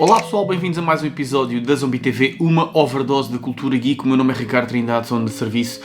Olá pessoal, bem-vindos a mais um episódio da Zombie TV, uma overdose de cultura geek. O meu nome é Ricardo Trindade, zona de serviço,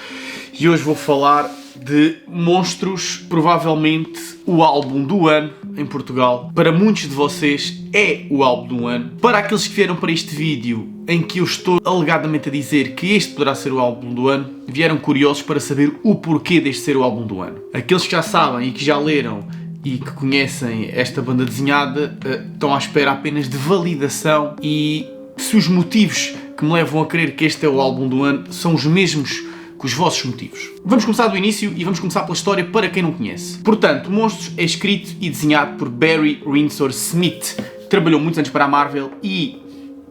e hoje vou falar de Monstros, provavelmente o álbum do ano em Portugal. Para muitos de vocês é o álbum do ano. Para aqueles que vieram para este vídeo em que eu estou alegadamente a dizer que este poderá ser o álbum do ano, vieram curiosos para saber o porquê deste ser o álbum do ano. Aqueles que já sabem e que já leram e que conhecem esta banda desenhada estão à espera apenas de validação, e se os motivos que me levam a crer que este é o álbum do ano são os mesmos que os vossos motivos. Vamos começar do início e vamos começar pela história para quem não conhece. Portanto, Monstros é escrito e desenhado por Barry Windsor Smith. Trabalhou muitos anos para a Marvel e,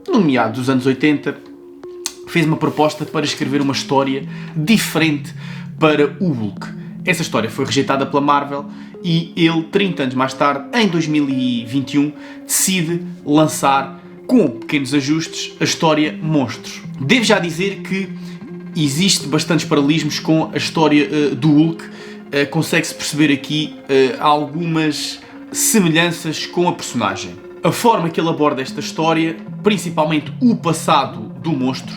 no meado dos anos 80, fez uma proposta para escrever uma história diferente para o Hulk. Essa história foi rejeitada pela Marvel e ele, 30 anos mais tarde, em 2021, decide lançar, com pequenos ajustes, a história Monstros. Devo já dizer que existe bastantes paralelismos com a história do Hulk. Consegue-se perceber aqui algumas semelhanças com a personagem. A forma que ele aborda esta história, principalmente o passado do monstro,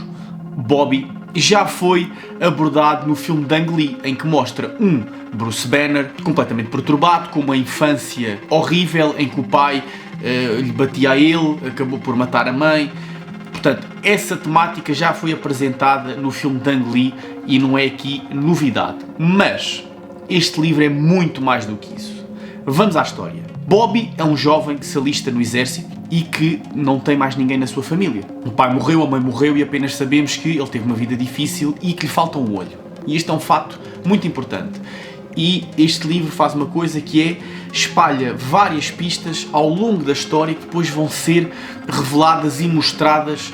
Bobby, já foi abordado no filme de Ang Lee, em que mostra um Bruce Banner completamente perturbado, com uma infância horrível, em que o pai lhe batia a ele, acabou por matar a mãe. Portanto, essa temática já foi apresentada no filme de Ang Lee e não é aqui novidade. Mas este livro é muito mais do que isso. Vamos à história. Bobby é um jovem que se alista no exército e que não tem mais ninguém na sua família. O pai morreu, a mãe morreu e apenas sabemos que ele teve uma vida difícil e que lhe falta um olho. E este é um fato muito importante. E este livro faz uma coisa que é, espalha várias pistas ao longo da história que depois vão ser reveladas e mostradas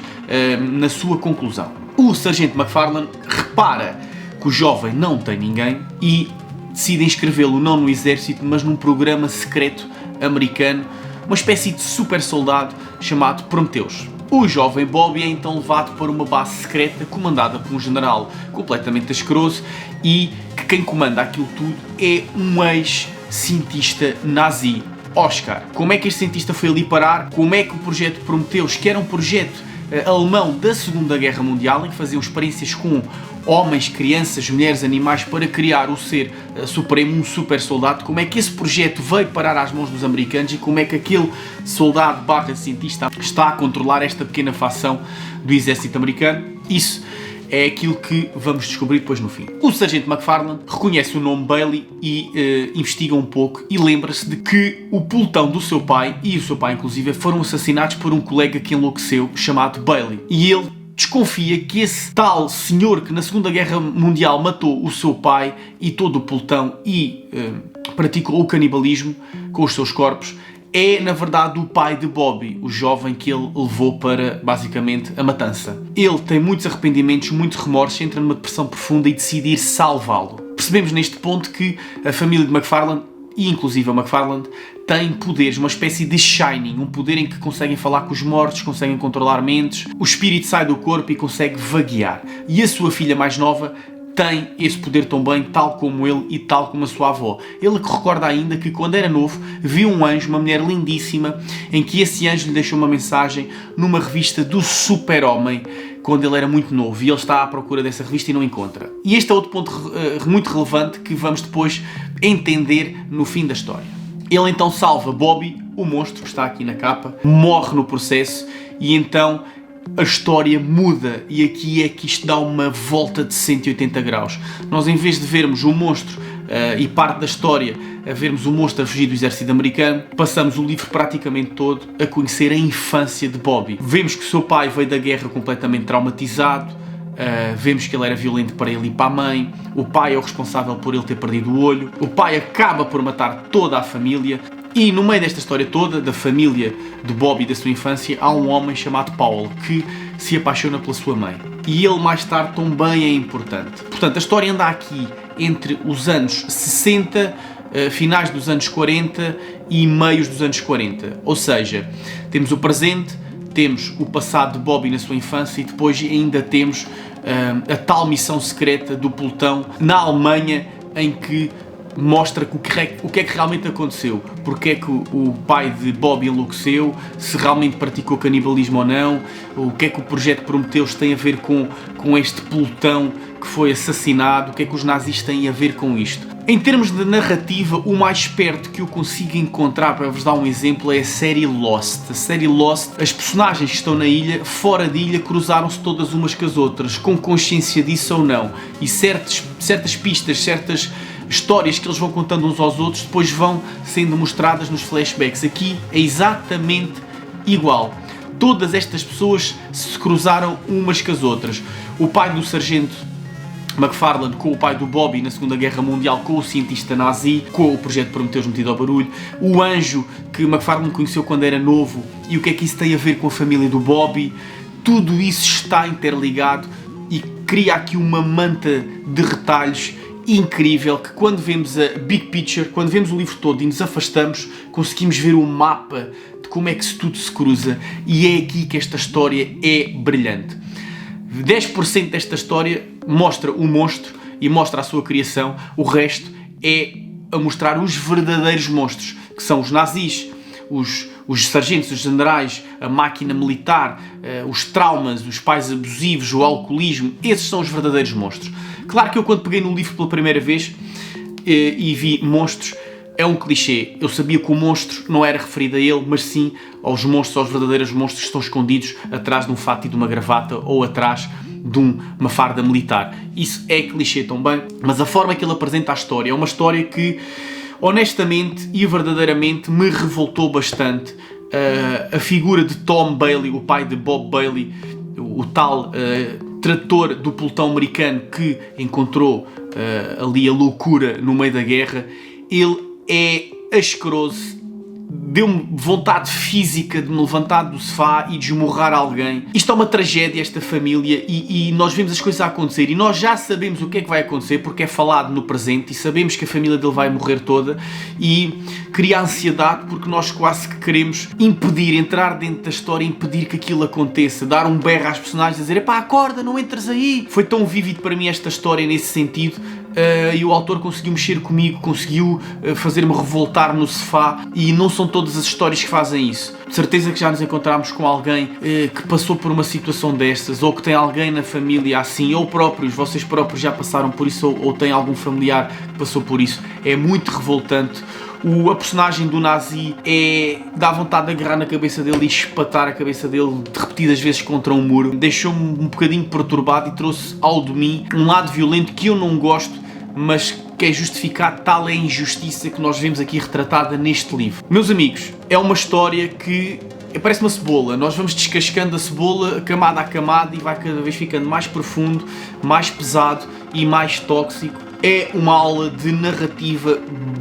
na sua conclusão. O Sargento McFarlane repara que o jovem não tem ninguém e decide inscrevê-lo não no exército, mas num programa secreto americano, uma espécie de super soldado chamado Prometheus. O jovem Bobby é então levado para uma base secreta comandada por um general completamente asqueroso e que quem comanda aquilo tudo é um ex-cientista nazi, Oscar. Como é que este cientista foi ali parar? Como é que o projeto Prometheus, que era um projeto alemão da Segunda Guerra Mundial, em que faziam experiências com homens, crianças, mulheres, animais para criar o ser supremo, um super soldado, como é que esse projeto veio parar às mãos dos americanos e como é que aquele soldado / cientista está a controlar esta pequena facção do exército americano? Isso é aquilo que vamos descobrir depois no fim. O Sargento McFarlane reconhece o nome Bailey e investiga um pouco e lembra-se de que o pelotão do seu pai, e o seu pai inclusive, foram assassinados por um colega que enlouqueceu chamado Bailey. E ele desconfia que esse tal senhor que na Segunda Guerra Mundial matou o seu pai e todo o pelotão e praticou o canibalismo com os seus corpos é, na verdade, o pai de Bobby, o jovem que ele levou para, basicamente, a matança. Ele tem muitos arrependimentos, muitos remorsos, entra numa depressão profunda e decide ir salvá-lo. Percebemos neste ponto que a família de McFarlane, e inclusive a McFarlane, tem poderes, uma espécie de Shining, um poder em que conseguem falar com os mortos, conseguem controlar mentes, o espírito sai do corpo e consegue vaguear. E a sua filha mais nova tem esse poder também, tal como ele e tal como a sua avó. Ele que recorda ainda que quando era novo viu um anjo, uma mulher lindíssima, em que esse anjo lhe deixou uma mensagem numa revista do Super-Homem, quando ele era muito novo, e ele está à procura dessa revista e não encontra. E este é outro ponto muito relevante que vamos depois entender no fim da história. Ele então salva Bobby, o monstro que está aqui na capa, morre no processo e então a história muda, e aqui é que isto dá uma volta de 180 graus. Nós, em vez de vermos o monstro e parte da história a vermos o monstro a fugir do exército americano, passamos o livro praticamente todo a conhecer a infância de Bobby. Vemos que o seu pai veio da guerra completamente traumatizado, vemos que ele era violento para ele e para a mãe, o pai é o responsável por ele ter perdido o olho, o pai acaba por matar toda a família. E no meio desta história toda, da família de Bobby e da sua infância, há um homem chamado Paul que se apaixona pela sua mãe. E ele mais tarde também é importante. Portanto, a história anda aqui entre os anos 60, finais dos anos 40 e meios dos anos 40. Ou seja, temos o presente, temos o passado de Bobby na sua infância e depois ainda temos a tal missão secreta do pelotão na Alemanha, em que mostra o que é que realmente aconteceu, porque é que o pai de Bobby enlouqueceu, se realmente praticou canibalismo ou não, o que é que o projeto Prometheus tem a ver com este pelotão que foi assassinado, o que é que os nazis têm a ver com isto. Em termos de narrativa, o mais perto que eu consigo encontrar, para vos dar um exemplo, é a série Lost. A série Lost, as personagens que estão na ilha, fora de ilha, cruzaram-se todas umas com as outras, com consciência disso ou não. E certas pistas, certas histórias que eles vão contando uns aos outros, depois vão sendo mostradas nos flashbacks. Aqui é exatamente igual. Todas estas pessoas se cruzaram umas com as outras. O pai do sargento McFarlane com o pai do Bobby na Segunda Guerra Mundial, com o cientista nazi, com o projeto Prometheus metido ao barulho, o anjo que McFarlane conheceu quando era novo e o que é que isso tem a ver com a família do Bobby. Tudo isso está interligado e cria aqui uma manta de retalhos incrível que, quando vemos a big picture, quando vemos o livro todo e nos afastamos, conseguimos ver o mapa de como é que tudo se cruza, e é aqui que esta história é brilhante. 10% desta história mostra o monstro e mostra a sua criação, o resto é a mostrar os verdadeiros monstros, que são os nazis, os sargentos, os generais, a máquina militar, os traumas, os pais abusivos, o alcoolismo. Esses são os verdadeiros monstros. Claro que eu, quando peguei no livro pela primeira vez e vi monstros, é um clichê. Eu sabia que o monstro não era referido a ele, mas sim aos monstros, aos verdadeiros monstros que estão escondidos atrás de um fato e de uma gravata ou atrás de uma farda militar. Isso é clichê também, mas a forma que ele apresenta a história é uma história que, honestamente e verdadeiramente, me revoltou bastante. A figura de Tom Bailey, o pai de Bob Bailey, o tal trator do pelotão americano que encontrou ali a loucura no meio da guerra, ele é asqueroso, deu-me vontade física de me levantar do sofá e de esmurrar alguém. Isto é uma tragédia, esta família, e nós vemos as coisas a acontecer e nós já sabemos o que é que vai acontecer porque é falado no presente e sabemos que a família dele vai morrer toda, e cria ansiedade porque nós quase que queremos impedir, entrar dentro da história e impedir que aquilo aconteça, dar um berro às personagens, dizer: epá, acorda, não entres aí. Foi tão vívido para mim esta história nesse sentido. E o autor conseguiu mexer comigo, conseguiu fazer-me revoltar no sofá, e não são todas as histórias que fazem isso. De certeza que já nos encontramos com alguém que passou por uma situação destas, ou que tem alguém na família assim, ou vocês próprios já passaram por isso, ou têm algum familiar que passou por isso. É muito revoltante. A personagem do nazi dá vontade de agarrar na cabeça dele e espatar a cabeça dele de repetidas vezes contra um muro. Deixou-me um bocadinho perturbado e trouxe ao de mim um lado violento que eu não gosto, mas que é justificado. Tal é a injustiça que nós vemos aqui retratada neste livro. Meus amigos, é uma história que parece uma cebola. Nós vamos descascando a cebola camada a camada e vai cada vez ficando mais profundo, mais pesado e mais tóxico. É uma aula de narrativa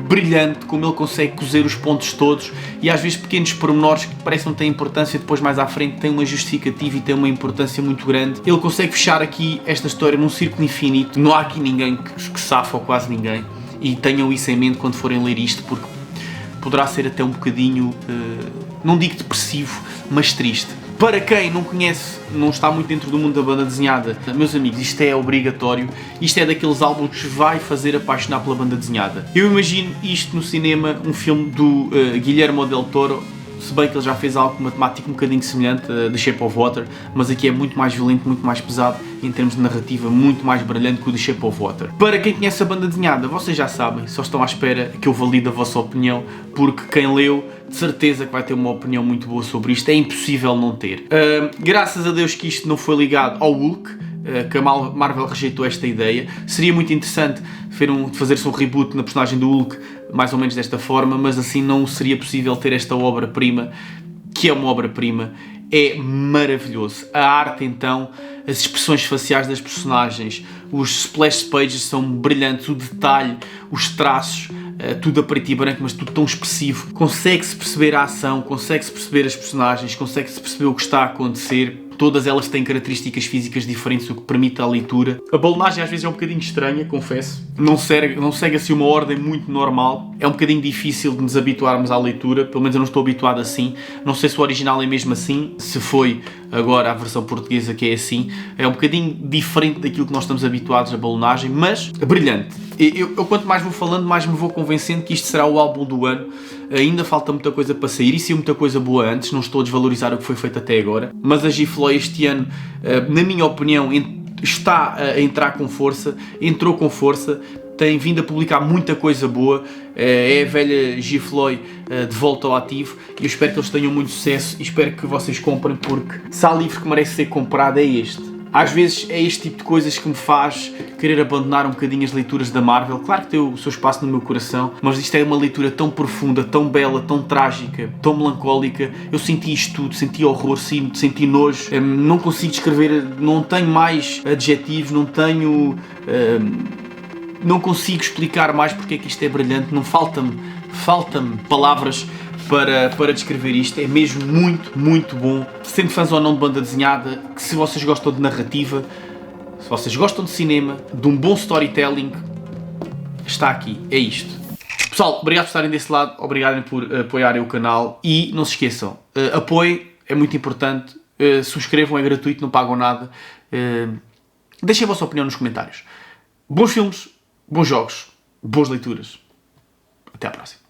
brilhante, como ele consegue cozer os pontos todos, e às vezes pequenos pormenores que parece que não têm importância, depois mais à frente têm uma justificativa e têm uma importância muito grande. Ele consegue fechar aqui esta história num círculo infinito. Não há aqui ninguém que safa, ou quase ninguém, e tenham isso em mente quando forem ler isto, porque poderá ser até um bocadinho, não digo depressivo, mas triste. Para quem não conhece, não está muito dentro do mundo da banda desenhada, meus amigos, isto é obrigatório. Isto é daqueles álbuns que vai fazer apaixonar pela banda desenhada. Eu imagino isto no cinema, um filme do Guillermo del Toro, se bem que ele já fez algo com uma temática um bocadinho semelhante, The Shape of Water, mas aqui é muito mais violento, muito mais pesado, e em termos de narrativa muito mais brilhante que o The Shape of Water. Para quem conhece a banda desenhada, vocês já sabem, só estão à espera que eu valide a vossa opinião, porque quem leu, de certeza que vai ter uma opinião muito boa sobre isto, é impossível não ter. Graças a Deus que isto não foi ligado ao Hulk, que a Marvel rejeitou esta ideia. Seria muito interessante fazer-se um reboot na personagem do Hulk, mais ou menos desta forma, mas assim não seria possível ter esta obra-prima, que é uma obra-prima. É maravilhoso. A arte, então, as expressões faciais das personagens, os splash pages são brilhantes, o detalhe, os traços, tudo a preto e branco, mas tudo tão expressivo. Consegue-se perceber a ação, consegue-se perceber as personagens, consegue-se perceber o que está a acontecer. Todas elas têm características físicas diferentes, o que permite a leitura. A balonagem às vezes é um bocadinho estranha, confesso. Não segue assim uma ordem muito normal. É um bocadinho difícil de nos habituarmos à leitura, pelo menos eu não estou habituado assim. Não sei se o original é mesmo assim, se foi agora a versão portuguesa que é assim. É um bocadinho diferente daquilo que nós estamos habituados à balonagem, mas brilhante. Eu quanto mais vou falando, mais me vou convencendo que isto será o álbum do ano. Ainda falta muita coisa para sair e saiu muita coisa boa antes, não estou a desvalorizar o que foi feito até agora, mas a G-Floy este ano, na minha opinião, está a entrar com força, entrou com força, tem vindo a publicar muita coisa boa, é a velha G-Floy de volta ao ativo e eu espero que eles tenham muito sucesso e espero que vocês comprem, porque se há livro que merece ser comprado é este. Às vezes é este tipo de coisas que me faz querer abandonar um bocadinho as leituras da Marvel. Claro que tem o seu espaço no meu coração, mas isto é uma leitura tão profunda, tão bela, tão trágica, tão melancólica. Eu senti isto tudo, senti horror, senti nojo. Não consigo descrever, não tenho mais adjetivos, não consigo explicar mais porque é que isto é brilhante. Não faltam-me palavras para descrever isto. É mesmo muito, muito bom. Sendo fãs ou não de banda desenhada, que se vocês gostam de narrativa, se vocês gostam de cinema, de um bom storytelling, está aqui, é isto. Pessoal, obrigado por estarem desse lado, obrigado por apoiarem o canal e não se esqueçam, apoiem, é muito importante, subscrevam, é gratuito, não pagam nada, deixem a vossa opinião nos comentários. Bons filmes, bons jogos, boas leituras. Até à próxima.